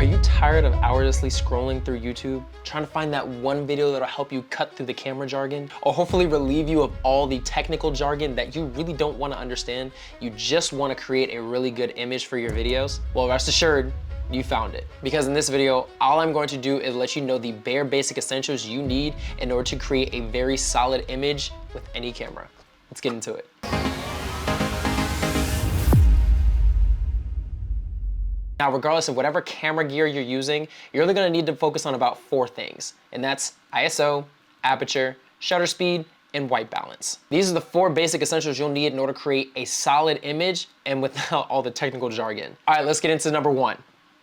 Are you tired of hourlessly scrolling through YouTube, trying to find that one video that'll help you cut through the camera jargon, or hopefully relieve you of all the technical jargon that you really don't want to understand? You just want to create a really good image for your videos? Well, rest assured, you found it. Because in this video, all I'm going to do is let you know the bare basic essentials you need in order to create a very solid image with any camera. Let's get into it. Now, regardless of whatever camera gear you're using, you're only gonna need to focus on about 4 things, and that's ISO, aperture, shutter speed, and white balance. These are the 4 basic essentials you'll need in order to create a solid image and without all the technical jargon. All right, let's get into number 1,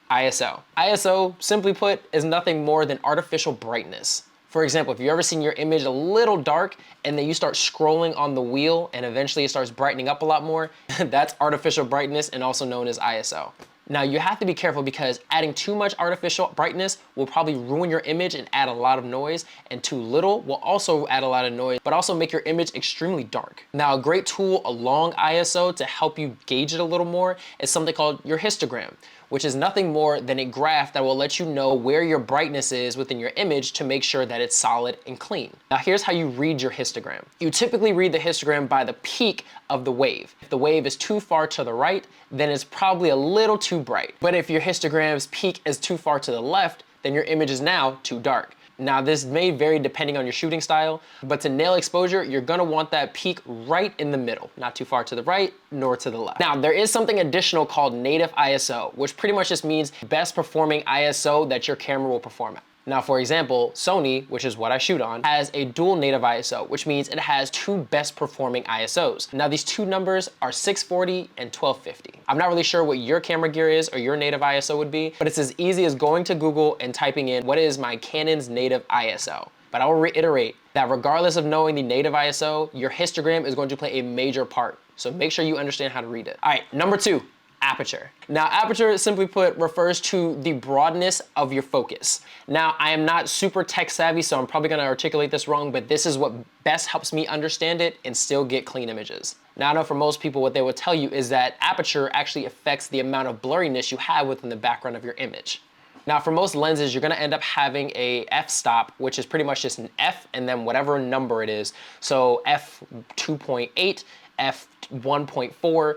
ISO. ISO, simply put, is nothing more than artificial brightness. For example, if you've ever seen your image a little dark and then you start scrolling on the wheel and eventually it starts brightening up a lot more, that's artificial brightness and also known as ISO. Now you have to be careful because adding too much artificial brightness will probably ruin your image and add a lot of noise, and too little will also add a lot of noise, but also make your image extremely dark. Now a great tool along ISO to help you gauge it a little more is something called your histogram, which is nothing more than a graph that will let you know where your brightness is within your image to make sure that it's solid and clean. Now here's how you read your histogram. You typically read the histogram by the peak of the wave. If the wave is too far to the right, then it's probably a little too bright. But if your histogram's peak is too far to the left, then your image is now too dark. Now this may vary depending on your shooting style, but to nail exposure, you're gonna want that peak right in the middle, not too far to the right nor to the left. Now there is something additional called native ISO, which pretty much just means best performing ISO that your camera will perform at. Now, for example, Sony, which is what I shoot on, has a dual native ISO, which means it has 2 best performing ISOs. Now, these 2 numbers are 640 and 1250. I'm not really sure what your camera gear is or your native ISO would be, but it's as easy as going to Google and typing in, what is my Canon's native ISO? But I will reiterate that regardless of knowing the native ISO, your histogram is going to play a major part. So make sure you understand how to read it. All right, number 2. Aperture. Now, aperture, simply put, refers to the broadness of your focus. Now, I am not super tech savvy, so I'm probably gonna articulate this wrong, but this is what best helps me understand it and still get clean images. Now, I know for most people, what they will tell you is that aperture actually affects the amount of blurriness you have within the background of your image. Now, for most lenses, you're gonna end up having a f-stop, which is pretty much just an f and then whatever number it is. So f2.8, f1.4,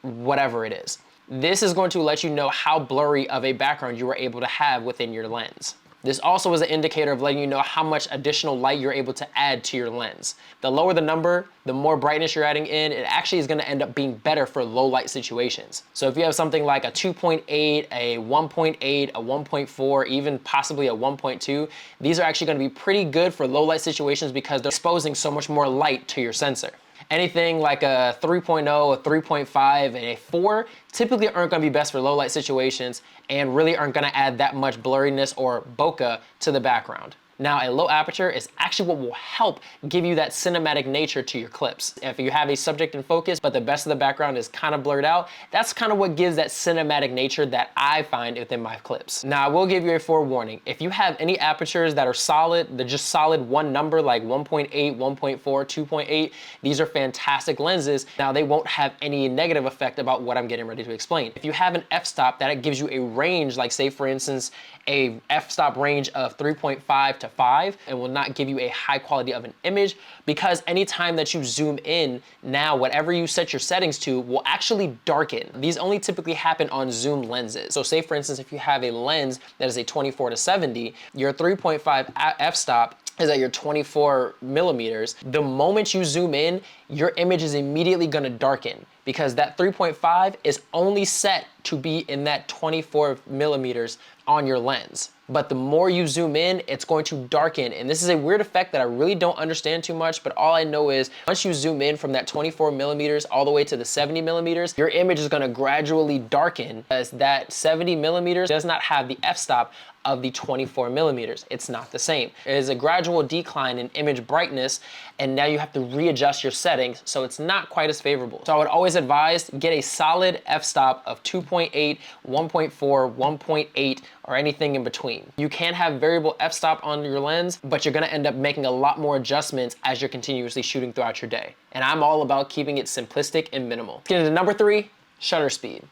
whatever it is. This is going to let you know how blurry of a background you were able to have within your lens. This also is an indicator of letting you know how much additional light you're able to add to your lens. The lower the number, the more brightness you're adding in, it actually is gonna end up being better for low light situations. So if you have something like a 2.8, a 1.8, a 1.4, even possibly a 1.2, these are actually gonna be pretty good for low light situations because they're exposing so much more light to your sensor. Anything like a 3.0, a 3.5, and a 4 typically aren't gonna be best for low light situations and really aren't gonna add that much blurriness or bokeh to the background. Now, a low aperture is actually what will help give you that cinematic nature to your clips. If you have a subject in focus, but the best of the background is kind of blurred out, that's kind of what gives that cinematic nature that I find within my clips. Now, I will give you a forewarning. If you have any apertures that are solid, they're just solid one number like 1.8, 1.4, 2.8, these are fantastic lenses. Now, they won't have any negative effect about what I'm getting ready to explain. If you have an f-stop that gives you a range, like say for instance, a f-stop range of 3.5 to 5 and will not give you a high quality of an image, because anytime that you zoom in, now whatever you set your settings to will actually darken. These only typically happen on zoom lenses. So say for instance, if you have a lens that is a 24 to 70, your 3.5 f-stop is at your 24 millimeters. The moment you zoom in, your image is immediately gonna darken because that 3.5 is only set to be in that 24 millimeters on your lens. But the more you zoom in, it's going to darken. And this is a weird effect that I really don't understand too much, but all I know is once you zoom in from that 24 millimeters all the way to the 70 millimeters, your image is gonna gradually darken as that 70 millimeters does not have the f-stop of the 24 millimeters. It's not the same. It is a gradual decline in image brightness, and now you have to readjust your settings, so it's not quite as favorable. So I would always advise get a solid f-stop of 2.8, 1.4, 1.8, or anything in between. You can have variable f-stop on your lens, but you're gonna end up making a lot more adjustments as you're continuously shooting throughout your day. And I'm all about keeping it simplistic and minimal. Let's get into number 3, shutter speed.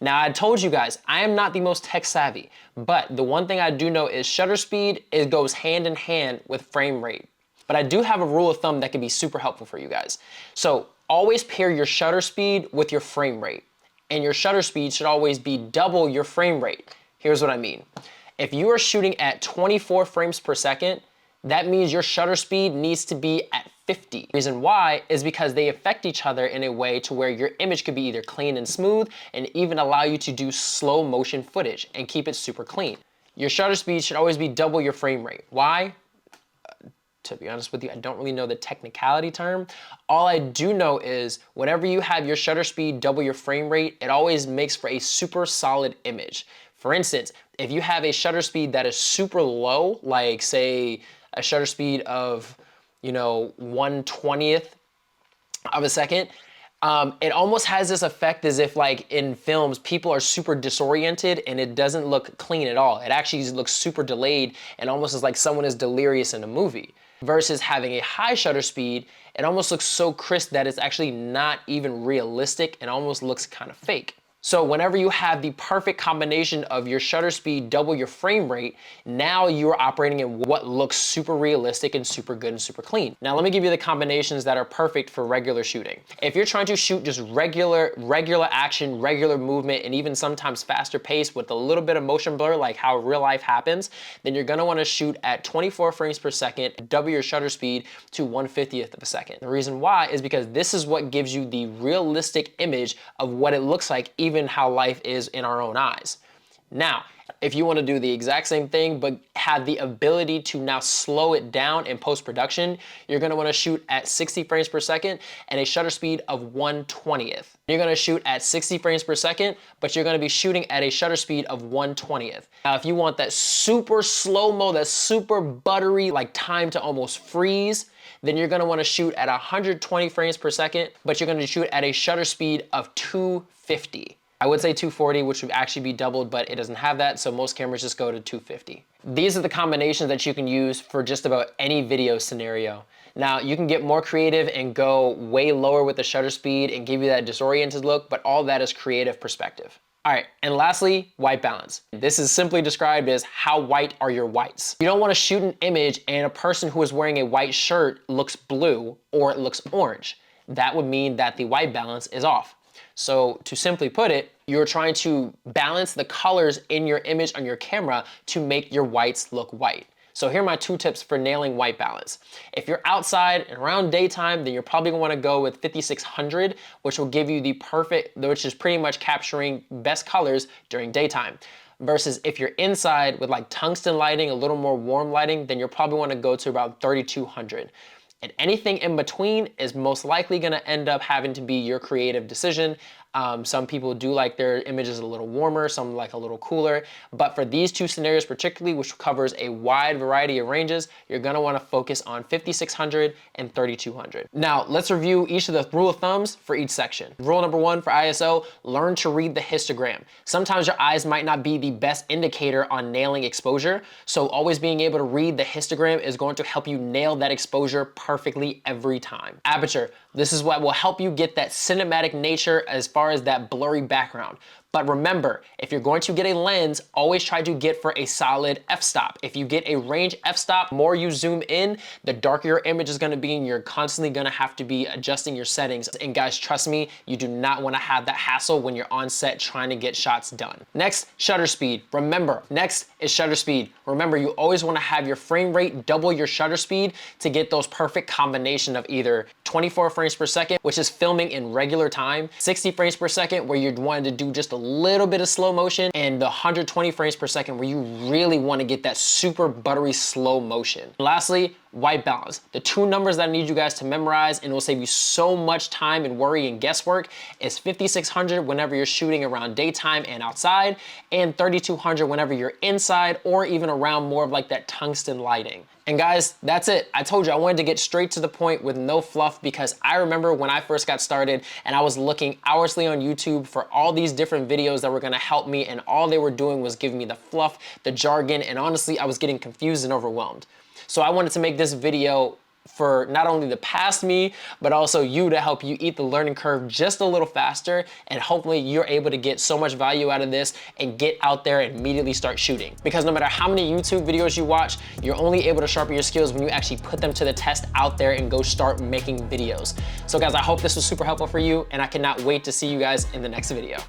Now, I told you guys, I am not the most tech savvy, but the one thing I do know is shutter speed, it goes hand in hand with frame rate. But I do have a rule of thumb that can be super helpful for you guys. So always pair your shutter speed with your frame rate. And your shutter speed should always be double your frame rate. Here's what I mean. If you are shooting at 24 frames per second, that means your shutter speed needs to be at 50. Reason why is because they affect each other in a way to where your image could be either clean and smooth and even allow you to do slow motion footage and keep it super clean. Your shutter speed should always be double your frame rate. Why? To be honest with you, I don't really know the technicality term. All I do know is whenever you have your shutter speed double your frame rate, it always makes for a super solid image. For instance, if you have a shutter speed that is super low, like say a shutter speed of, 1/20th of a second, it almost has this effect as if like in films, people are super disoriented and it doesn't look clean at all. It actually looks super delayed and almost as like someone is delirious in a movie. Versus having a high shutter speed, it almost looks so crisp that it's actually not even realistic and almost looks kind of fake. So whenever you have the perfect combination of your shutter speed double your frame rate, now you're operating in what looks super realistic and super good and super clean. Now let me give you the combinations that are perfect for regular shooting. If you're trying to shoot just regular action, regular movement, and even sometimes faster pace with a little bit of motion blur like how real life happens, then you're gonna wanna shoot at 24 frames per second, double your shutter speed to 1/50th of a second. The reason why is because this is what gives you the realistic image of what it looks like, even how life is in our own eyes. Now, if you want to do the exact same thing, but have the ability to now slow it down in post-production, you're going to want to shoot at 60 frames per second and a shutter speed of 1/20th. You're going to shoot at 60 frames per second, but you're going to be shooting at a shutter speed of 1/20th. Now, if you want that super slow-mo, that super buttery, like time to almost freeze, then you're going to want to shoot at 120 frames per second, but you're going to shoot at a shutter speed of 250. I would say 240, which would actually be doubled, but it doesn't have that, so most cameras just go to 250. These are the combinations that you can use for just about any video scenario. Now, you can get more creative and go way lower with the shutter speed and give you that disoriented look, but all that is creative perspective. All right, and lastly, white balance. This is simply described as how white are your whites. You don't want to shoot an image and a person who is wearing a white shirt looks blue or it looks orange. That would mean that the white balance is off. So to simply put it, you're trying to balance the colors in your image on your camera to make your whites look white. So here are my 2 tips for nailing white balance. If you're outside and around daytime, then you're probably gonna wanna go with 5600, which will give you the perfect, which is pretty much capturing best colors during daytime. Versus if you're inside with like tungsten lighting, a little more warm lighting, then you'll probably wanna go to about 3200. And anything in between is most likely gonna end up having to be your creative decision. Some people do like their images a little warmer, some like a little cooler. But for these 2 scenarios particularly, which covers a wide variety of ranges, you're gonna wanna focus on 5600 and 3200. Now, let's review each of the rule of thumbs for each section. Rule number 1 for ISO, learn to read the histogram. Sometimes your eyes might not be the best indicator on nailing exposure, so always being able to read the histogram is going to help you nail that exposure perfectly every time. Aperture, this is what will help you get that cinematic nature as far as that blurry background. But remember, if you're going to get a lens, always try to get for a solid f-stop. If you get a range f-stop, the more you zoom in, the darker your image is gonna be and you're constantly gonna have to be adjusting your settings. And guys, trust me, you do not wanna have that hassle when you're on set trying to get shots done. Next, shutter speed. Remember, next is shutter speed. Remember, you always wanna have your frame rate double your shutter speed to get those perfect combination of either 24 frames per second, which is filming in regular time, 60 frames per second, where you're wanting to do just a little bit of slow motion, and the 120 frames per second where you really want to get that super buttery slow motion. Lastly, white balance. The 2 numbers that I need you guys to memorize and will save you so much time and worry and guesswork is 5600 whenever you're shooting around daytime and outside, and 3200 whenever you're inside or even around more of like that tungsten lighting. And guys, that's it. I told you I wanted to get straight to the point with no fluff, because I remember when I first got started and I was looking hourly on YouTube for all these different videos that were gonna help me, and all they were doing was giving me the fluff, the jargon, and honestly, I was getting confused and overwhelmed. So I wanted to make this video for not only the past me, but also you to help you eat the learning curve just a little faster. And hopefully you're able to get so much value out of this and get out there and immediately start shooting. Because no matter how many YouTube videos you watch, you're only able to sharpen your skills when you actually put them to the test out there and go start making videos. So guys, I hope this was super helpful for you, and I cannot wait to see you guys in the next video.